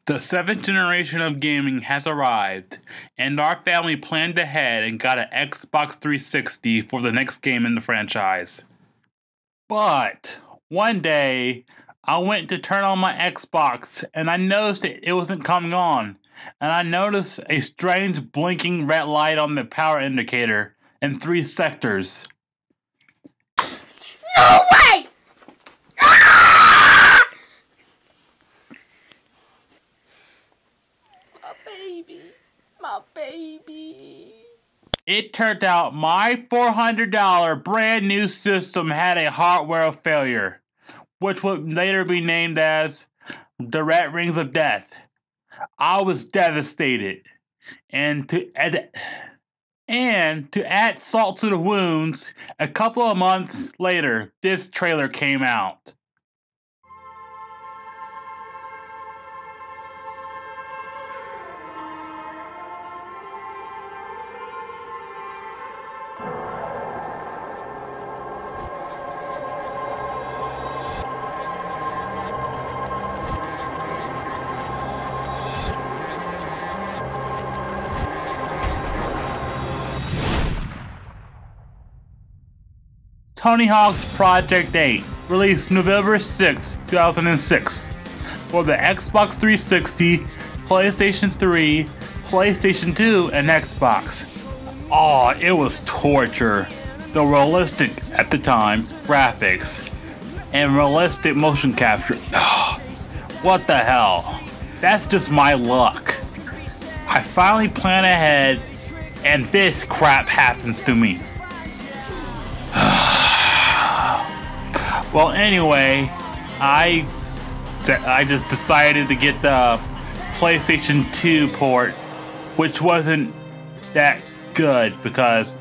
The seventh generation of gaming has arrived, and our family planned ahead and got an Xbox 360 for the next game in the franchise. But one day, I went to turn on my Xbox and I noticed it wasn't coming on, and I noticed a strange blinking red light on the power indicator in 3 sectors. No way! My baby. It turned out my $400 brand new system had a hardware failure, which would later be named as the Red Rings of Death. I was devastated, and to add salt to the wounds, a couple of months later, this trailer came out. Tony Hawk's Project 8, released November 6, 2006, for the Xbox 360, PlayStation 3, PlayStation 2, and Xbox. Oh, it was torture. The realistic, at the time, graphics, and realistic motion capture. Oh, what the hell? That's just my luck. I finally plan ahead, and this crap happens to me. Well, anyway, I just decided to get the PlayStation 2 port, which wasn't that good because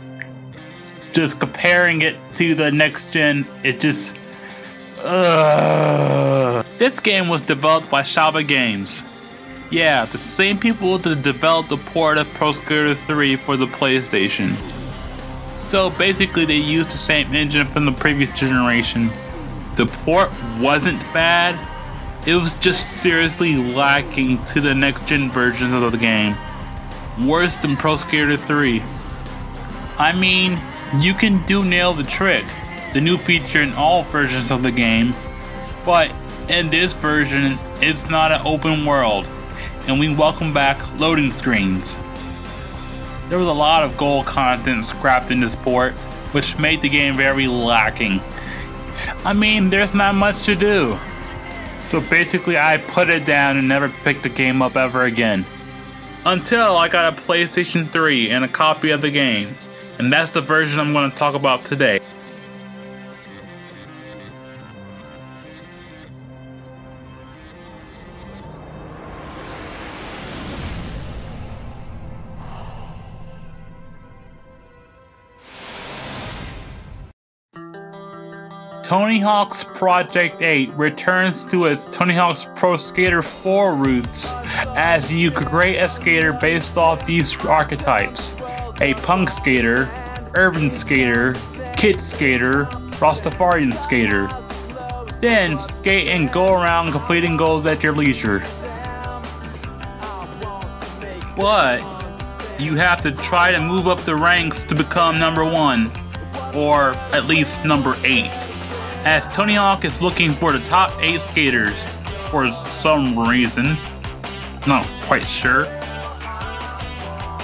just comparing it to the next gen, it just... This game was developed by Shaba Games. Yeah, the same people that developed the port of Pro Skater 3 for the PlayStation. So basically they used the same engine from the previous generation. The port wasn't bad, it was just seriously lacking to the next gen versions of the game. Worse than Pro Skater 3. I mean, you can nail the trick, the new feature in all versions of the game, but in this version, it's not an open world, and we welcome back loading screens. There was a lot of gold content scrapped in this port, which made the game very lacking. I mean, there's not much to do. So basically I put it down and never picked the game up ever again. Until I got a PlayStation 3 and a copy of the game. And that's the version I'm going to talk about today. Tony Hawk's Project 8 returns to its Tony Hawk's Pro Skater 4 roots as you create a skater based off these archetypes: a punk skater, urban skater, kid skater, Rastafarian skater. Then skate and go around completing goals at your leisure. But you have to try to move up the ranks to become number 1, or at least number 8. As Tony Hawk is looking for the top 8 skaters for some reason. Not quite sure.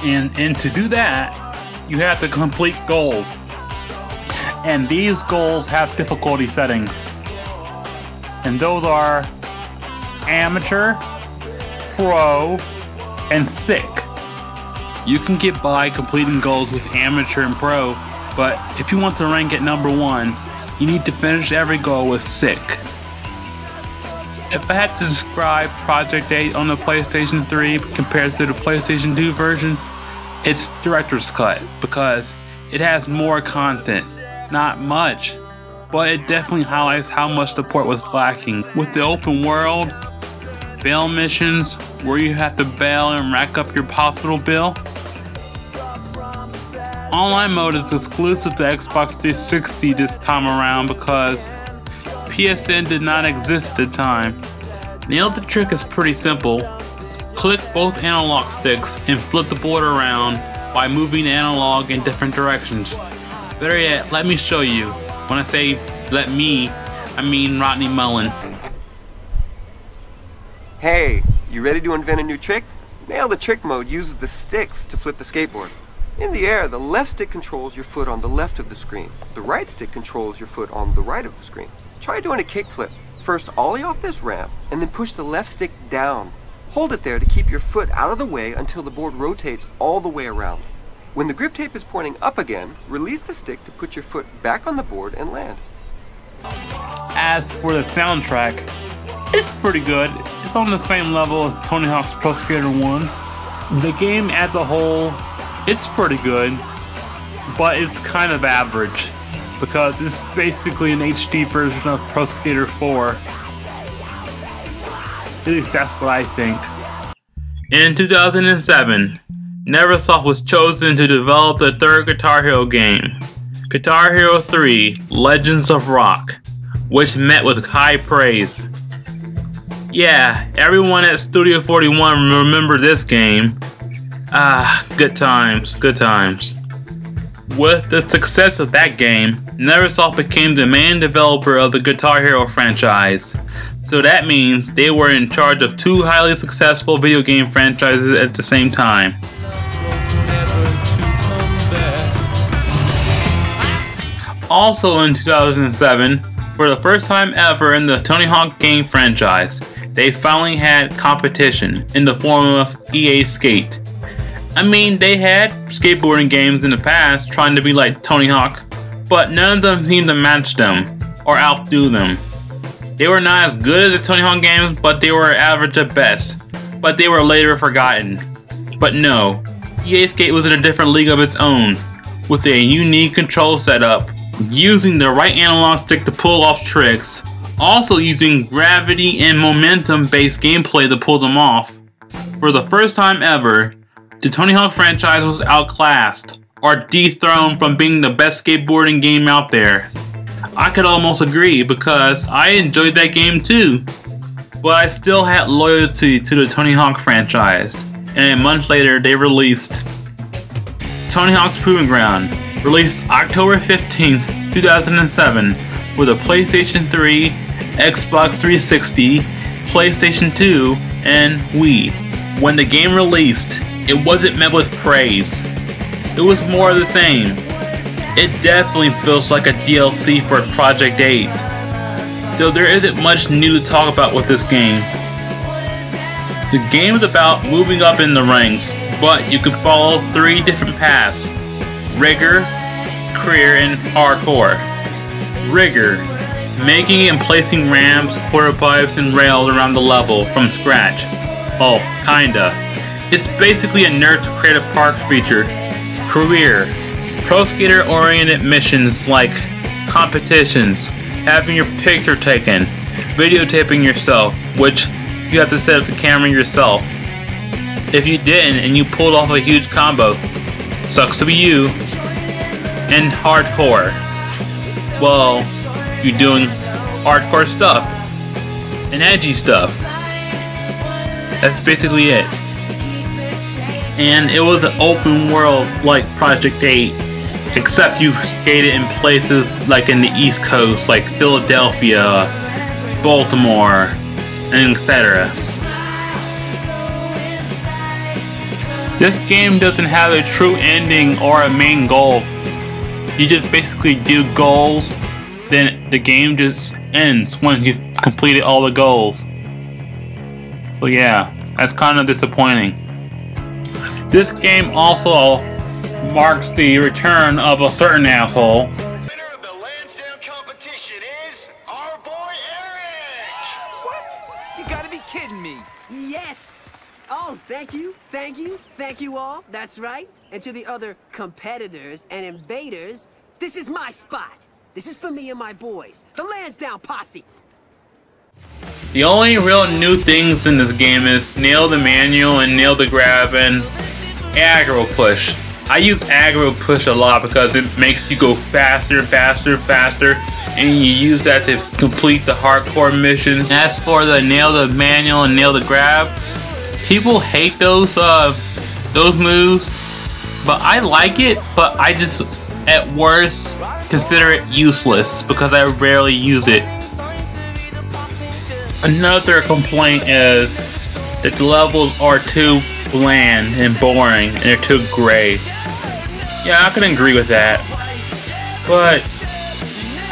And to do that, you have to complete goals. And these goals have difficulty settings. And those are amateur, pro, and sick. You can get by completing goals with amateur and pro, but if you want to rank at number 1, you need to finish every goal with sick. If I had to describe Project 8 on the PlayStation 3 compared to the PlayStation 2 version, it's Director's Cut because it has more content. Not much, but it definitely highlights how much the port was lacking. With the open world, bail missions where you have to bail and rack up your hospital bill. Online mode is exclusive to Xbox 360 this time around because PSN did not exist at the time. Nail the trick is pretty simple. Click both analog sticks and flip the board around by moving the analog in different directions. Better yet, let me show you. When I say let me, I mean Rodney Mullen. Hey, you ready to invent a new trick? Nail the Trick mode uses the sticks to flip the skateboard. In the air, the left stick controls your foot on the left of the screen. The right stick controls your foot on the right of the screen. Try doing a kickflip. First ollie off this ramp, and then push the left stick down. Hold it there to keep your foot out of the way until the board rotates all the way around. When the grip tape is pointing up again, release the stick to put your foot back on the board and land. As for the soundtrack, it's pretty good. It's on the same level as Tony Hawk's Pro Skater 1. The game as a whole, it's pretty good, but it's kind of average because it's basically an HD version of Pro Skater 4. At least that's what I think. In 2007, Neversoft was chosen to develop the third Guitar Hero game, Guitar Hero 3: Legends of Rock, which met with high praise. Yeah, everyone at Studio 41 remember this game. Ah, good times, good times. With the success of that game, Neversoft became the main developer of the Guitar Hero franchise. So that means they were in charge of two highly successful video game franchises at the same time. Also in 2007, for the first time ever in the Tony Hawk game franchise, they finally had competition in the form of EA Skate. I mean, they had skateboarding games in the past trying to be like Tony Hawk, but none of them seemed to match them or outdo them. They were not as good as the Tony Hawk games, but they were average at best. But they were later forgotten. But no, EA Skate was in a different league of its own, with a unique control setup, using the right analog stick to pull off tricks, also using gravity and momentum based gameplay to pull them off. For the first time ever, the Tony Hawk franchise was outclassed, or dethroned from being the best skateboarding game out there. I could almost agree because I enjoyed that game too, but I still had loyalty to the Tony Hawk franchise, and a month later they released Tony Hawk's Proving Ground, released October 15th, 2007 for the PlayStation 3, Xbox 360, PlayStation 2, and Wii. When the game released, it wasn't met with praise. It was more of the same. It definitely feels like a DLC for Project 8. So there isn't much new to talk about with this game. The game is about moving up in the ranks, but you can follow 3 different paths: Rigor, Career, and Hardcore. Rigor: making and placing ramps, quarter pipes, and rails around the level from scratch. Oh, kinda. It's basically a nerd to create a park feature. Career: pro skater oriented missions like competitions, having your picture taken, videotaping yourself, which you have to set up the camera yourself. If you didn't and you pulled off a huge combo, sucks to be you. And Hardcore: well, you're doing hardcore stuff and edgy stuff. That's basically it. And it was an open world like Project 8, except you skated in places like in the East Coast, like Philadelphia, Baltimore, and etc. This game doesn't have a true ending or a main goal. You just basically do goals, then the game just ends once you've completed all the goals. So yeah, that's kind of disappointing. This game also marks the return of a certain asshole. Winner of the Lansdowne competition is our boy Eric! What? You gotta be kidding me. Yes! Oh, thank you all. That's right. And to the other competitors and invaders, this is my spot. This is for me and my boys, the Lansdowne Posse. The only real new things in this game is nail the manual and nail the grab and aggro push. I use aggro push a lot because it makes you go faster, and you use that to complete the hardcore mission. As for the nail the manual and nail the grab, People hate those moves, but I like it. But I just, at worst, consider it useless because I rarely use it. Another complaint is that the levels are too bland and boring, and they're too gray. Yeah, I can agree with that, but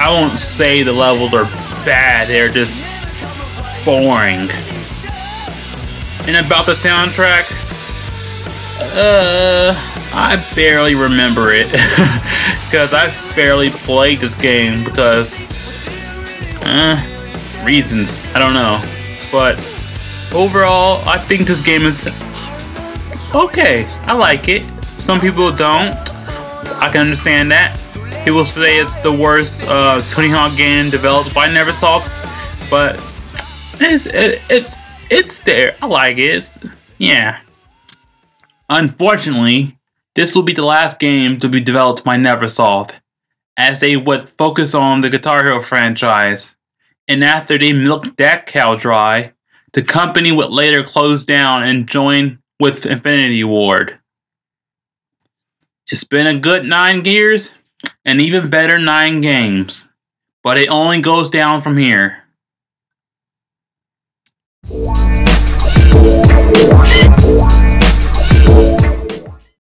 I won't say the levels are bad. They're just boring. And about the soundtrack, I barely remember it because I barely played this game because reasons, I don't know. But overall, I think this game is okay. I like it. Some people don't. I can understand that. People say it's the worst Tony Hawk game developed by Neversoft, but it's there. I like it. Yeah. Unfortunately, this will be the last game to be developed by Neversoft, as they would focus on the Guitar Hero franchise. And after they milked that cow dry, the company would later close down and join with Infinity Ward. It's been a good 9 years, and even better 9 games, but it only goes down from here.